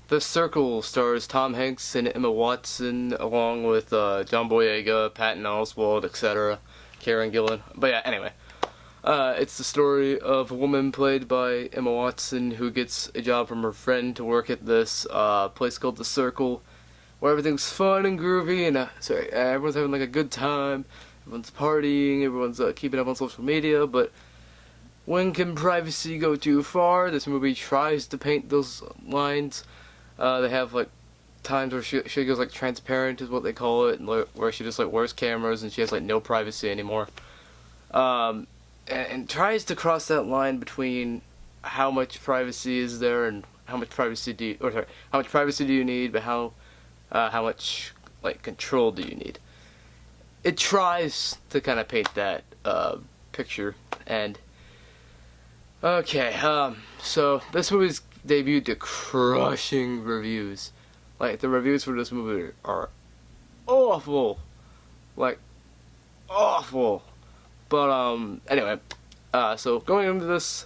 The Circle stars Tom Hanks and Emma Watson, along with John Boyega, Patton Oswalt, etc., Karen Gillan. But yeah, anyway. It's the story of a woman played by Emma Watson who gets a job from her friend to work at this place called The Circle, where everything's fun and groovy, and everyone's having like a good time, everyone's partying, everyone's keeping up on social media, but when can privacy go too far? This movie tries to paint those lines. They have like times where she goes like transparent is what they call it, and where she just like wears cameras and she has like no privacy anymore. And tries to cross that line between how much privacy is there and how much privacy how much privacy do you need, but how much like control do you need? It tries to kind of paint that picture. And okay, so this movie's debuted to crushing reviews. Like, the reviews for this movie are awful. Like, awful. But, anyway, so going into this,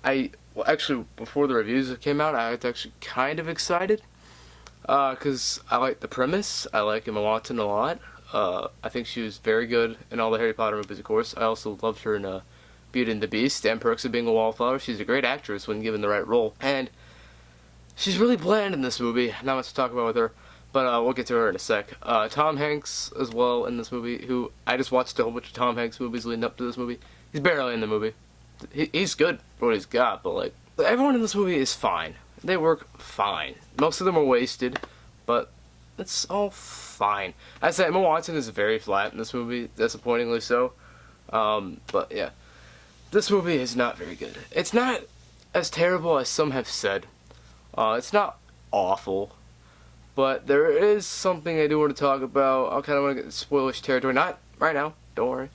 actually, before the reviews came out, I was actually kind of excited, because I like the premise. I like Emma Watson a lot. I think she was very good in all the Harry Potter movies, of course. I also loved her in, Beauty and the Beast and Perks of Being a Wallflower. She's a great actress when given the right role. And she's really bland in this movie. Not much to talk about with her, but we'll get to her in a sec. Tom Hanks as well in this movie, who I just watched a whole bunch of Tom Hanks movies leading up to this movie. He's barely in the movie. He's good for what he's got, but like, everyone in this movie is fine. They work fine. Most of them are wasted, but it's all fine. I said Emma Watson is very flat in this movie, disappointingly so. But yeah. This movie is not very good. It's not as terrible as some have said. It's not awful. But there is something I do want to talk about. I kind of want to get spoilish territory. Not right now. Don't worry.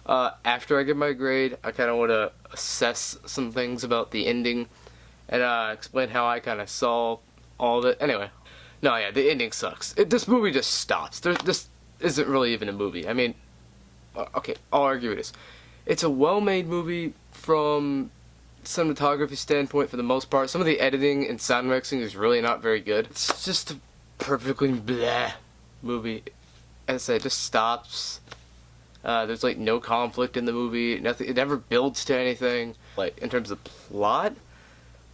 After I give my grade, I kind of want to assess some things about the ending. And explain how I kind of saw all of it. Anyway. No, yeah, the ending sucks. This movie just stops. This isn't really even a movie. I mean, okay, I'll argue it is. It's a well-made movie from cinematography standpoint for the most part. Some of the editing and sound mixing is really not very good. It's just a perfectly bleh movie. As I said, it just stops. There's like no conflict in the movie. Nothing. It never builds to anything. Like in terms of plot,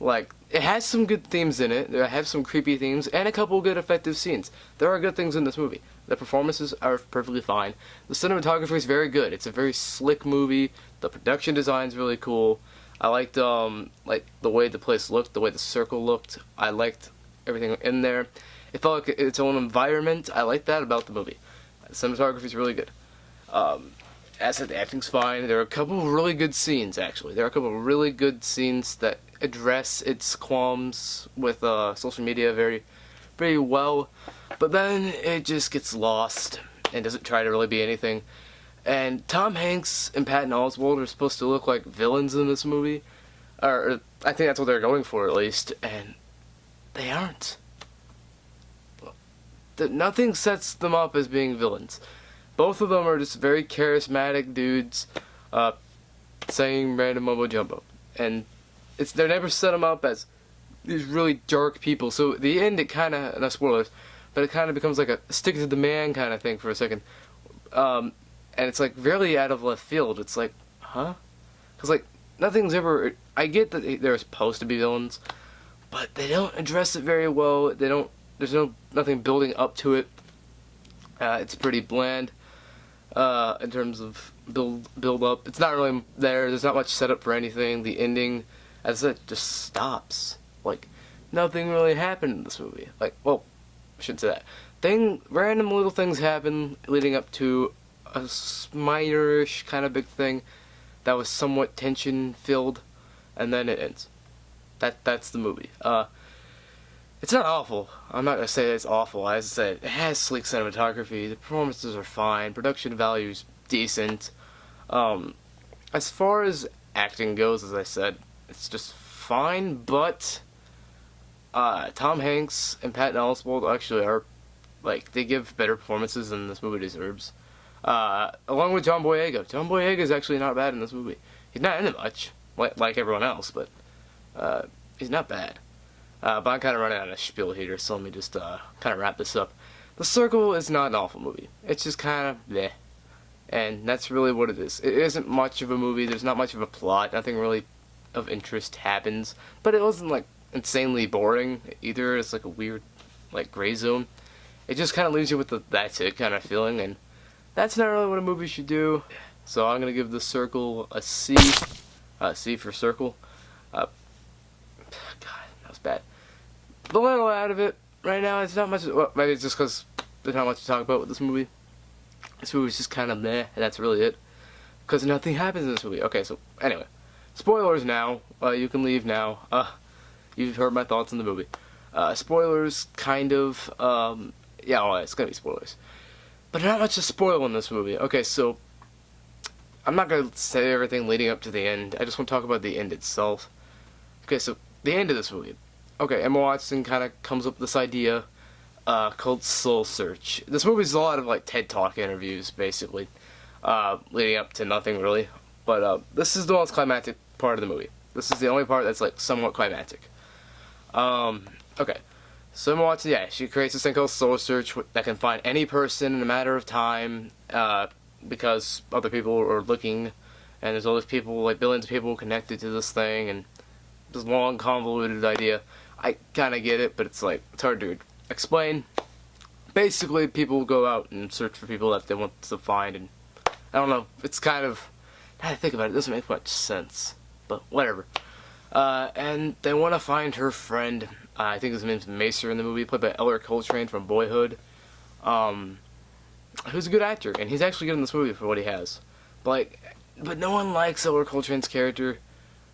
like it has some good themes in it. It has some creepy themes and a couple good effective scenes. There are good things in this movie. The performances are perfectly fine. The cinematography is very good. It's a very slick movie. The production design is really cool. I liked like the way the place looked, the way the circle looked. I liked everything in there. It felt like its own environment. I like that about the movie. The cinematography is really good. As I said, the acting's fine. There are a couple of really good scenes, actually. There are a couple of really good scenes that address its qualms with social media very well. But then it just gets lost and doesn't try to really be anything. And Tom Hanks and Patton Oswalt are supposed to look like villains in this movie. Or I think that's what they're going for, at least. And they aren't. Nothing sets them up as being villains. Both of them are just very charismatic dudes saying random mumbo jumbo. And they never set them up as these really dark people. So at the end, it kind of, no spoilers, but it kind of becomes like a stick to the man kind of thing for a second. And it's like really out of left field. It's like, huh? Because like nothing's ever. I get that they're supposed to be villains, but they don't address it very well. They don't. There's nothing building up to it. It's pretty bland in terms of build up. It's not really there. There's not much setup for anything. The ending, as I said, just stops. Like nothing really happened in this movie. Like, well, I shouldn't say that. Random little things happen leading up to a minor-ish kind of big thing that was somewhat tension-filled, and then it ends. That's the movie. It's not awful. I'm not gonna say it's awful. As I said, it has sleek cinematography. The performances are fine. Production value's decent. As far as acting goes, as I said, it's just fine. But Tom Hanks and Patton Oswalt actually are like they give better performances than this movie deserves. Along with John Boyega. John Boyega is actually not bad in this movie. He's not in it much, like everyone else, but he's not bad. But I'm kind of running out of spiel here, so let me just kind of wrap this up. The Circle is not an awful movie. It's just kind of bleh. And that's really what it is. It isn't much of a movie. There's not much of a plot. Nothing really of interest happens. But it wasn't like insanely boring either. It's like a weird like gray zone. It just kind of leaves you with the that's it kind of feeling, and that's not really what a movie should do. So I'm gonna give The Circle a C. C for Circle. God, that was bad. The little out of it right now, it's not much. Well, maybe it's just because there's not much to talk about with this movie. This movie's just kind of meh, and that's really it. Because nothing happens in this movie. Okay, so anyway, spoilers now. You can leave now. You've heard my thoughts on the movie. Spoilers, kind of. Yeah, well, it's gonna be spoilers, but not much to spoil in this movie. Okay, so I'm not gonna say everything leading up to the end. I just want to talk about the end itself. Okay, so the end of this movie. Okay, Emma Watson kind of comes up with this idea called Soul Search. This movie's a lot of like TED Talk interviews, basically, leading up to nothing really. But this is the most climactic part of the movie. This is the only part that's like somewhat climactic. Okay. So Emma Watson, yeah, she creates this thing called Soul Search that can find any person in a matter of time, because other people are looking, and there's all these people, like billions of people connected to this thing, and this long convoluted idea. I kind of get it, but it's like, it's hard to explain. Basically, people go out and search for people that they want to find, and I don't know, it's kind of, now that I think about it, it doesn't make much sense, but whatever. And they want to find her friend. I think his name's Macer in the movie, played by Eller Coltrane from Boyhood. Who's a good actor, and he's actually good in this movie for what he has. But no one likes Eller Coltrane's character,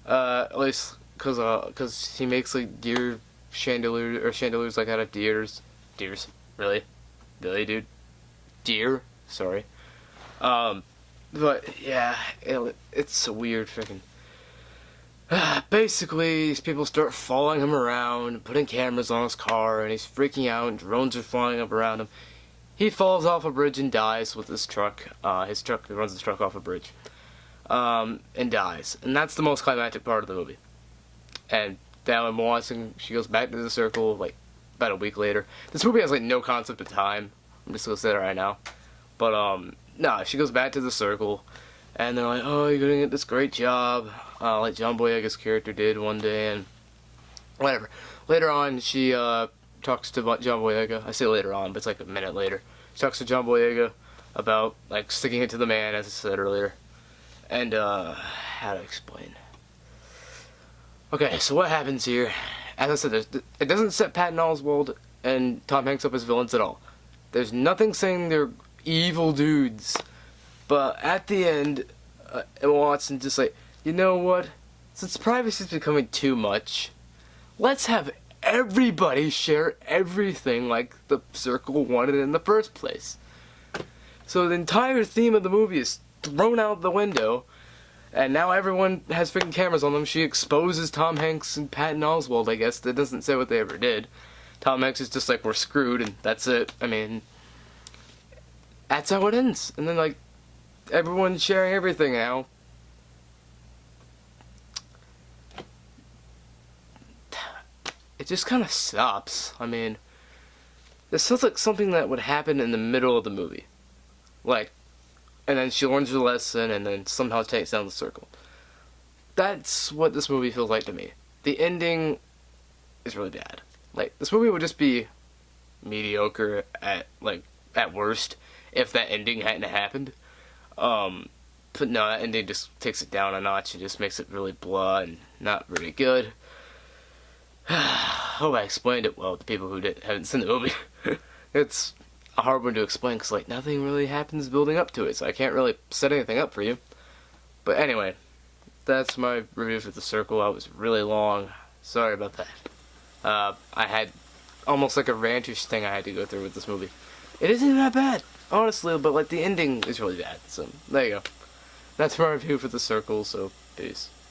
at least cause he makes like deer chandeliers like out of deers, really, dude, deer, sorry. But yeah, it's a weird freaking. Basically, these people start following him around, putting cameras on his car, and he's freaking out, and drones are flying up around him. He falls off a bridge and dies with his truck. He runs his truck off a bridge, and dies. And that's the most climactic part of the movie. And now Emma Watson, she goes back to the Circle, like, about a week later. This movie has, like, no concept of time. I'm just gonna say that right now. But, no, she goes back to the Circle, and they're like, oh, you're gonna get this great job, like John Boyega's character did one day, and whatever. Later on, she talks to John Boyega. I say later on, but it's like a minute later. She talks to John Boyega about like sticking it to the man, as I said earlier. And how to explain? Okay, so what happens here? As I said, it doesn't set Patton Oswalt and Tom Hanks up as villains at all. There's nothing saying they're evil dudes. But at the end, Emma Watson just like, you know what? Since privacy is becoming too much, let's have everybody share everything like the Circle wanted in the first place. So the entire theme of the movie is thrown out the window, and now everyone has freaking cameras on them. She exposes Tom Hanks and Patton Oswalt, I guess. That doesn't say what they ever did. Tom Hanks is just like, we're screwed, and that's it. I mean, that's how it ends. And then, like, everyone's sharing everything now. It just kind of stops. I mean, this sounds like something that would happen in the middle of the movie. Like, and then she learns her lesson and then somehow takes down the Circle. That's what this movie feels like to me. The ending is really bad. Like, this movie would just be mediocre at worst if that ending hadn't happened. But no, that ending just takes it down a notch and just makes it really blah and not really good. Hope I explained it well to people who haven't seen the movie. It's a hard one to explain because like nothing really happens building up to it, so I can't really set anything up for you. But anyway, that's my review for The Circle. I was really long. Sorry about that. I had almost like a rantish thing I had to go through with this movie. It isn't even that bad, honestly, but like the ending is really bad. So there you go. That's my review for The Circle. So peace.